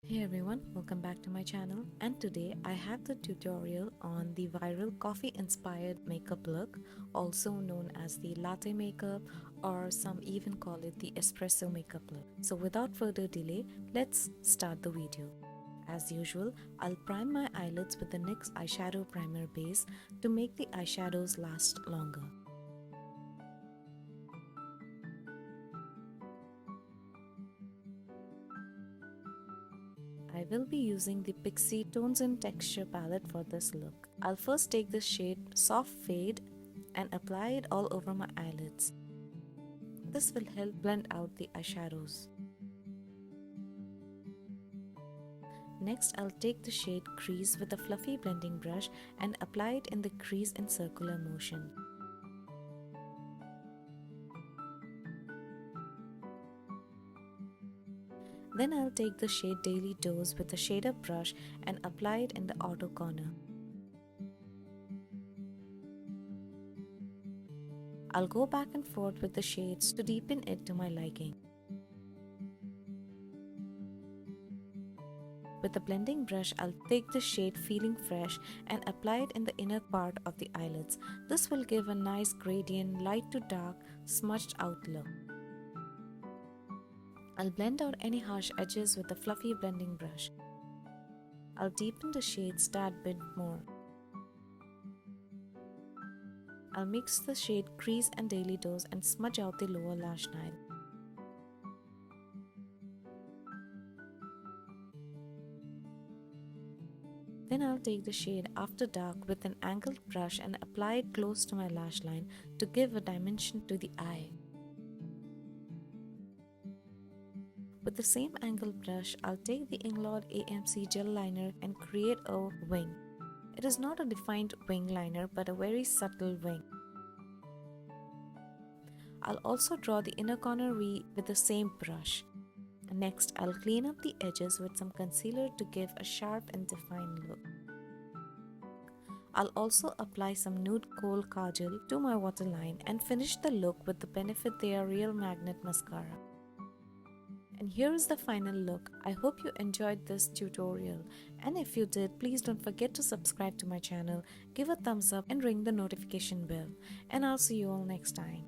Hey everyone, welcome back to my channel, and today I have the tutorial on the viral coffee inspired makeup look, also known as the latte makeup, or some even call it the espresso makeup look. So without further delay, let's start the video. As usual, I'll prime my eyelids with the NYX eyeshadow primer base to make the eyeshadows last longer. I will be using the PIXI Tones and Texture palette for this look. I'll first take the shade Soft Fade and apply it all over my eyelids. This will help blend out the eyeshadows. Next, I'll take the shade Crease with a fluffy blending brush and apply it in the crease in circular motion. Then I'll take the shade Daily Dose with a shader brush and apply it in the outer corner. I'll go back and forth with the shades to deepen it to my liking. With the blending brush, I'll take the shade Feeling Fresh and apply it in the inner part of the eyelids. This will give a nice gradient, light to dark, smudged out look. I'll blend out any harsh edges with a fluffy blending brush. I'll deepen the shades tad bit more. I'll mix the shade Crease and Daily Dose and smudge out the lower lash line. Then I'll take the shade After Dark with an angled brush and apply it close to my lash line to give a dimension to the eye. With the same angled brush, I'll take the Inglot AMC gel liner and create a wing. It is not a defined wing liner but a very subtle wing. I'll also draw the inner corner V with the same brush. Next, I'll clean up the edges with some concealer to give a sharp and defined look. I'll also apply some nude kohl kajal to my waterline and finish the look with the Benefit They Are Real Magnet Mascara. And here is the final look. I hope you enjoyed this tutorial, and if you did, please don't forget to subscribe to my channel, give a thumbs up and ring the notification bell, and I'll see you all next time.